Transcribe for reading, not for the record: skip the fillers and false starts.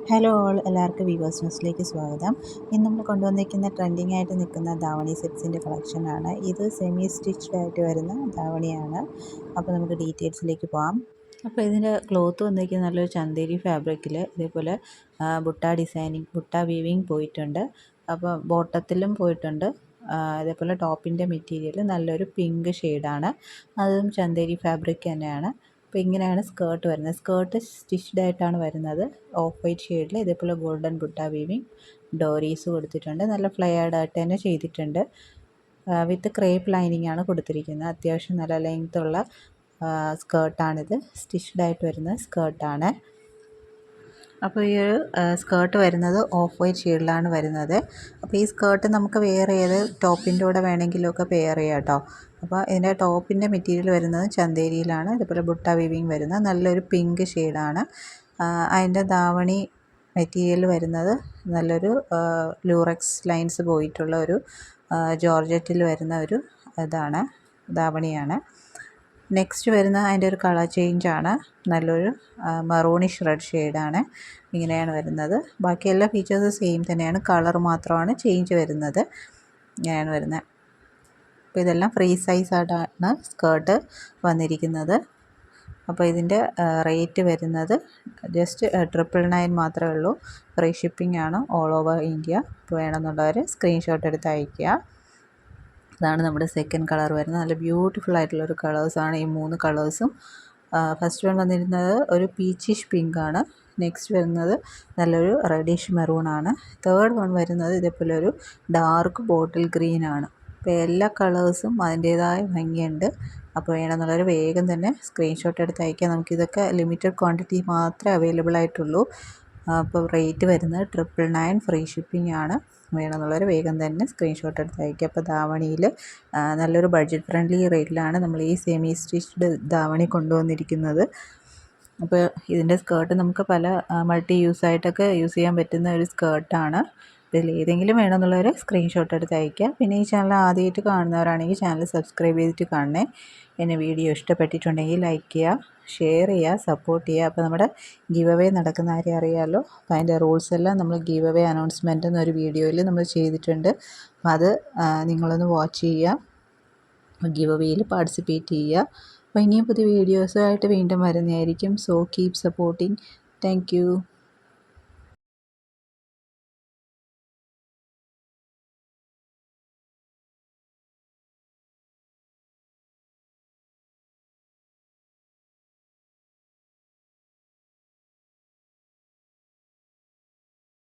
Hello all, എല്ലാവർക്കും viewers ന്യൂസിലേക്ക് സ്വാഗതം. ഇന്ന് നമ്മൾ കൊണ്ടുവന്നിരിക്കുന്ന ട്രെൻഡിങ് ആയിട്ട് നിൽക്കുന്ന ധാവണി സെറ്റ്സിൻ്റെ കളക്ഷനാണ്. ഇത് സെമി സ്റ്റിച്ച്ഡ് ആയിട്ട് വരുന്ന ധാവണിയാണ്. അപ്പോൾ നമുക്ക് ഡീറ്റെയിൽസിലേക്ക് പോകാം. അപ്പോൾ ഇതിൻ്റെ ക്ലോത്ത് വന്നിരിക്കുന്നത് നല്ലൊരു ചന്തേരി ഫാബ്രിക്കിൽ ഇതേപോലെ ബുട്ട ഡിസൈനിങ്, ബുട്ട വീവിങ് പോയിട്ടുണ്ട്. അപ്പോൾ ബോട്ടത്തിലും പോയിട്ടുണ്ട്. അതേപോലെ ടോപ്പിൻ്റെ മെറ്റീരിയൽ നല്ലൊരു പിങ്ക് ഷെയ്ഡാണ്. അതും ചന്തേരി ഫാബ്രിക് തന്നെയാണ്. അപ്പോൾ ഇങ്ങനെയാണ് സ്കേർട്ട് വരുന്നത്. സ്കേർട്ട് സ്റ്റിച്ച്ഡ് ആയിട്ടാണ് വരുന്നത്. ഓഫ് വൈറ്റ് ഷെയ്ഡിൽ ഇതേപോലെ ഗോൾഡൻ ബുട്ട വീവിങ് ഡോറീസ് കൊടുത്തിട്ടുണ്ട്. നല്ല ഫ്ലെയർഡ് ആയിട്ട് തന്നെ ചെയ്തിട്ടുണ്ട്. വിത്ത് ക്രേപ്പ് ലൈനിങ് ആണ് കൊടുത്തിരിക്കുന്നത്. അത്യാവശ്യം നല്ല ലെങ്ത് ഉള്ള സ്കേർട്ടാണിത്. സ്റ്റിച്ച്ഡ് ആയിട്ട് വരുന്ന സ്കേർട്ടാണ്. അപ്പോൾ ഈ ഒരു സ്കേർട്ട് വരുന്നത് ഓഫ് വൈറ്റ് ഷെയ്ഡിലാണ് വരുന്നത്. അപ്പോൾ ഈ സ്കേർട്ട് നമുക്ക് വെയർ ചെയ്ത് ടോപ്പിൻ്റെ കൂടെ വേണമെങ്കിലുമൊക്കെ പെയർ ചെയ്യാം കേട്ടോ. അപ്പോൾ ഇതിൻ്റെ ടോപ്പിൻ്റെ മെറ്റീരിയൽ വരുന്നത് ചന്തേരിയിലാണ്. ഇതുപോലെ ബുട്ട വീവിങ് വരുന്നത് നല്ലൊരു പിങ്ക് ഷെയ്ഡാണ്. അതിൻ്റെ ധാവണി മെറ്റീരിയൽ വരുന്നത് നല്ലൊരു ലൂറക്സ് ലൈൻസ് പോയിട്ടുള്ള ഒരു ജോർജറ്റിൽ വരുന്ന ഒരു ഇതാണ്, ധാവണിയാണ്. നെക്സ്റ്റ് വരുന്ന അതിൻ്റെ ഒരു കളർ ചേഞ്ചാണ്. നല്ലൊരു മറൂണിഷ് റെഡ് ഷെയ്ഡാണ്. ഇങ്ങനെയാണ് വരുന്നത്. ബാക്കി എല്ലാ ഫീച്ചേഴ്സും സെയിം തന്നെയാണ്. കളർ മാത്രമാണ് ചേഞ്ച് വരുന്നത്. ഇങ്ങനെയാണ് വരുന്നത്. അപ്പോൾ ഇതെല്ലാം ഫ്രീ സൈസായിട്ടാണ് സ്കേർട്ട് വന്നിരിക്കുന്നത്. അപ്പോൾ ഇതിൻ്റെ റേറ്റ് വരുന്നത് ജസ്റ്റ് 999 മാത്രമേ ഉള്ളൂ. ഫ്രീ ഷിപ്പിംഗ് ആണ് ഓൾ ഓവർ ഇന്ത്യ. അപ്പോൾ വേണമെന്നുള്ളവർ സ്ക്രീൻഷോട്ട് എടുത്ത് അയയ്ക്കുക. ഇതാണ് നമ്മുടെ സെക്കൻഡ് കളർ വരുന്നത്. നല്ല ബ്യൂട്ടിഫുൾ ആയിട്ടുള്ളൊരു കളേഴ്സാണ് ഈ 3 കളേഴ്സും. ഫസ്റ്റ് വൺ വന്നിരുന്നത് ഒരു പീച്ചിഷ് പിങ്ക് ആണ്. നെക്സ്റ്റ് വരുന്നത് നല്ലൊരു റെഡിഷ് മെറൂൺ ആണ്. തേർഡ് വൺ വരുന്നത് ഇതേപോലെ ഒരു ഡാർക്ക് ബോട്ടിൽ ഗ്രീൻ ആണ്. അപ്പോൾ എല്ലാ കളേഴ്സും അതിൻ്റേതായ ഭംഗിയുണ്ട്. അപ്പോൾ വേണമെന്നുള്ളവർ വേഗം തന്നെ സ്ക്രീൻഷോട്ട് എടുത്ത് അയക്കുക. നമുക്കിതൊക്കെ ലിമിറ്റഡ് ക്വാണ്ടിറ്റി മാത്രമേ അവൈലബിൾ ആയിട്ടുള്ളൂ. അപ്പോൾ റേറ്റ് വരുന്നത് 999, ഫ്രീ ഷിപ്പിംഗ് ആണ്. വേണമെന്നുള്ളവർ വേഗം തന്നെ സ്ക്രീൻഷോട്ട് എടുത്ത് അയക്കുക. അപ്പോൾ ധാവണിയിൽ നല്ലൊരു ബഡ്ജറ്റ് ഫ്രണ്ട്ലി റേറ്റിലാണ് നമ്മൾ ഈ സെമി സ്റ്റിച്ച്ഡ് ധാവണി കൊണ്ടുവന്നിരിക്കുന്നത്. അപ്പോൾ ഇതിൻ്റെ സ്കേർട്ട് നമുക്ക് പല മൾട്ടി യൂസായിട്ടൊക്കെ യൂസ് ചെയ്യാൻ പറ്റുന്ന ഒരു സ്കേർട്ടാണ്. ഇതിൽ ഏതെങ്കിലും വേണമെന്നുള്ളവർ സ്ക്രീൻഷോട്ട് എടുത്ത് അയയ്ക്കുക. പിന്നെ ഈ ചാനൽ ആദ്യമായിട്ട് കാണുന്നവരാണെങ്കിൽ ചാനൽ സബ്സ്ക്രൈബ് ചെയ്തിട്ട് കാണണേ. എന്നെ വീഡിയോ ഇഷ്ടപ്പെട്ടിട്ടുണ്ടെങ്കിൽ ലൈക്ക് ചെയ്യുക, ഷെയർ ചെയ്യുക, സപ്പോർട്ട് ചെയ്യുക. അപ്പോൾ നമ്മുടെ ഗിവ് അവേ നടക്കുന്ന കാര്യം അറിയാമല്ലോ. അപ്പോൾ അതിൻ്റെ റൂൾസ് എല്ലാം നമ്മൾ ഗിവ് അവേ അനൗൺസ്മെൻറ്റ് എന്നൊരു വീഡിയോയിൽ നമ്മൾ ചെയ്തിട്ടുണ്ട്. അപ്പോൾ അത് നിങ്ങളൊന്ന് വാച്ച് ചെയ്യുക, ഗിവ് അവേയിൽ പാർട്ടിസിപ്പേറ്റ് ചെയ്യുക. അപ്പോൾ ഇനിയും പുതിയ വീഡിയോസുമായിട്ട് വീണ്ടും വരുന്നതായിരിക്കും. So keep supporting. Thank you.